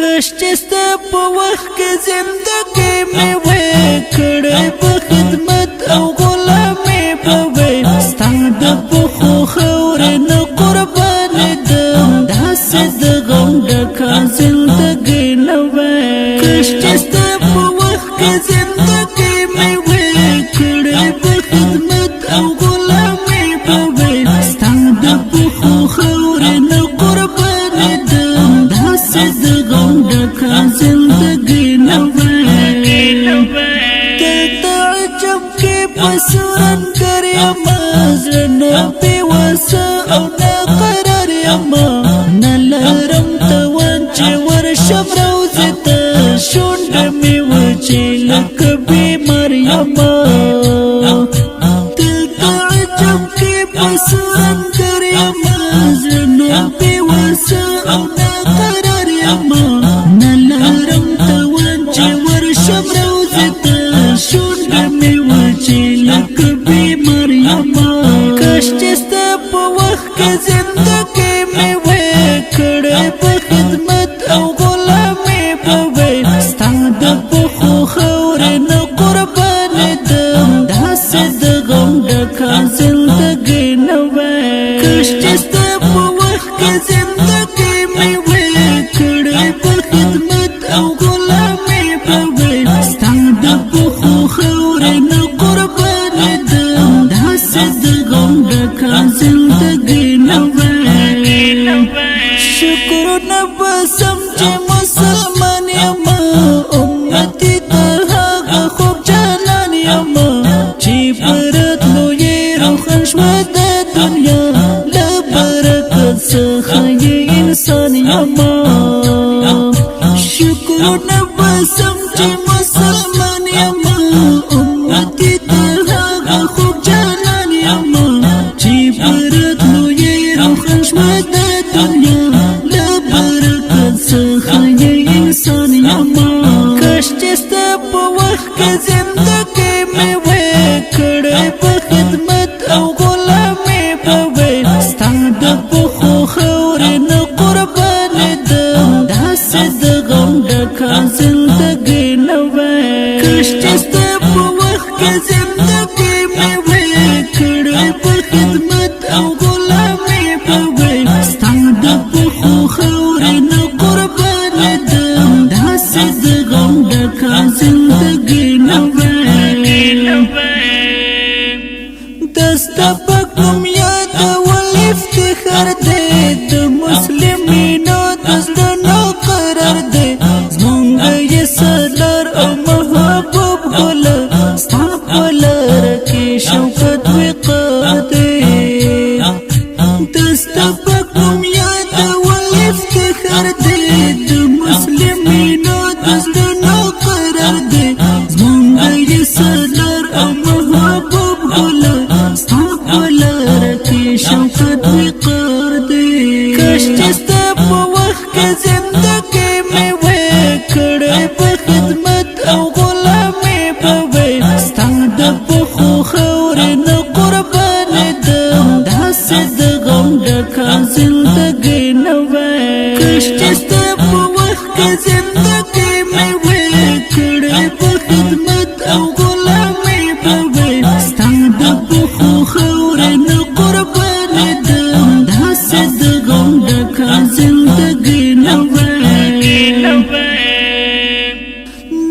کشته ستا په وخت کې زندګي مې وکړې په خدمت او غلامي په وې ستا د پښو خاورې نه قربانېدم داسې د غم ډکه زندګي نه وې کشته ستا په وخت کې زندګي مې وکړې په خدمت او غلامي په وې ستا د پښو خاورې نه قربانېدم داسې د غم ډکه زندګي نه وې سرنګر یما زړه نه بېوسه او نه قرار یما نه لرم توان چې ورشم روضې ته شونډه مې وچې لکه بیمار یما دلته عجب کې په سرنګر یما زړه نه بېوسه او نه قرار یما نه لرم توان چې ورشم روضې ته شونډه مې وچې لکه بیمار یما کشته ستا په وخت کې زندګي مې وکړې په خدمت او غلامي په وې ستا د پښو خاورې نه قربانېدم داسې د غم ډکه زندګي نه وې کشته ستا په وخت کې زندګي مې وکړې په خدمت او غلامي په وې ستا د پښو خاورې نه زندگی نوے شکرونه بسم چې مسلمان یم امتی د هغه خوږ جانان یم چې برتلو یې روښان شوه د دنیا له برکت څخه یې انسان یم شکرونه بسم چې مسلمان یم امتی د هغه خوږ جانان یم برتلو یې روښان شوه د دنیا له برکت څخه یې انسان یم کشته ستا په وخت کې زندګي مې وکړې په خدمت او غلامي په وې ستا د پښو خاورې نه قربانېدم داسې د غم ډکه زندګي نه وې کشته ستا په وخت کې زندګي مې وکړې په خدمت او غلامي په وې ستا د پښو خاورې نه قربانېدم داسې د غم ډکه زندګي نه وې د ستا پاک نوم یادول افتخار دی د مسلمینو د زړونو قرار دی زمونږ یې سالار او محبوب ګله ستا په لاره کې شوکت وقار دی د ستا پاک نوم یادول افتخار دی د مسلمینو د زړونو قرار دی زمونږ یې سالار او محبوب ګله ستا په لاره کې شوکت وقار دی کشته ستا په وخت کې زندګي مې وکړې په خدمت او غلامي په وې ستا د پښو خاورې نه قربانېدم داسې د غم ډکه زندګي نه وې کشته ستا په وخت کې زندګي مې وکړې په خدمت او غلامي په وې ستا د پښو خاورې نه قربانېدم داسې د غم ډکه زندګي نه وې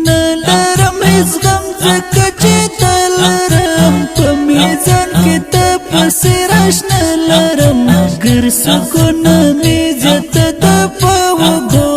نه لرم هېڅ غم ځکه چې تا لرم په میزان کې ته پسې راشنه لرم ګر سکونه مې زیاته ده په وږو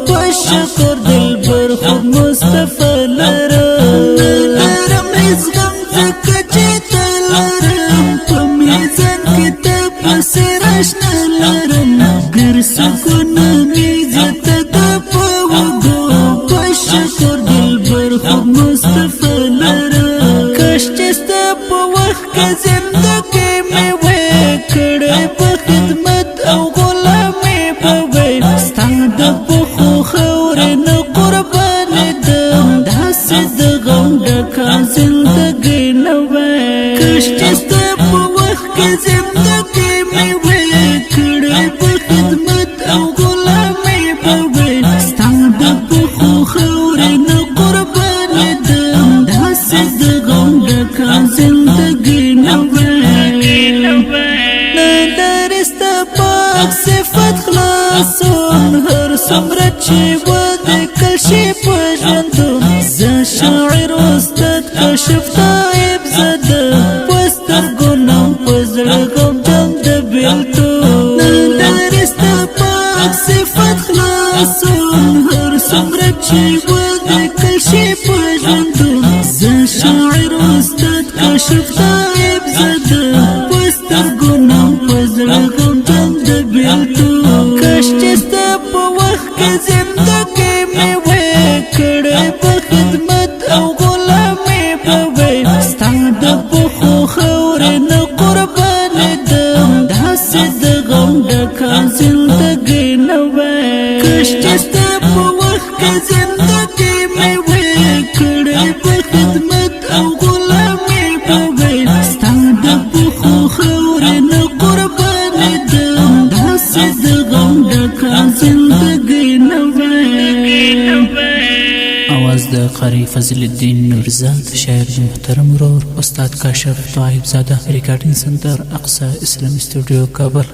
په شکر دلبر خود مصطفی لرم نه لرم هېڅ غم ځکه چې تا لرم په میزان کې ته پسې راشنه لرم ګر سکونه مې زیاته ده په وږو په شکر دلبر خود مصطفی لرم کشته ستا په وخت کې زندګي مې وکړې په خدمت او غلامي په وې ستا د پښو خاورې نه قربانېدم داسې د غم ډکه زندګي نه وې کشته ستا په وخت کې زندګي مې وکړې په خدمت او غلامي په وې ستا د چې ودکل شي په ژوندون زه شاعر استاد کشف طایب زده پسترګو نم په زړه غمجن د بیلتون نندارې ستا پاک صفت خلاصون هر څومره چې ودکل شي په ژوندون زه شاعر استاد کشف طایب زده پسترګو نم په زړه غمجن د بیلتون کاش چې ستا په وخت کې زندګي مې وې کړې په خدمت او غلامي به وې ستا د پښو خاورې نه قربانېدم داسې د غم ډکه زندګي نه وې کاش چې ستا په وخت کې زندګي مې وې کړې په خدمت او غلامي به وې ستا د پښو خاورې نه قربانېدم داسې د غم ډکه زندګي نه وې. आवाज د قاری فضل الدین نورزاد شاعر محترم ورور استاد کاشف طایب زاده ریکارډینګ سنټر اقصی اسلامي سټوډیو کابل.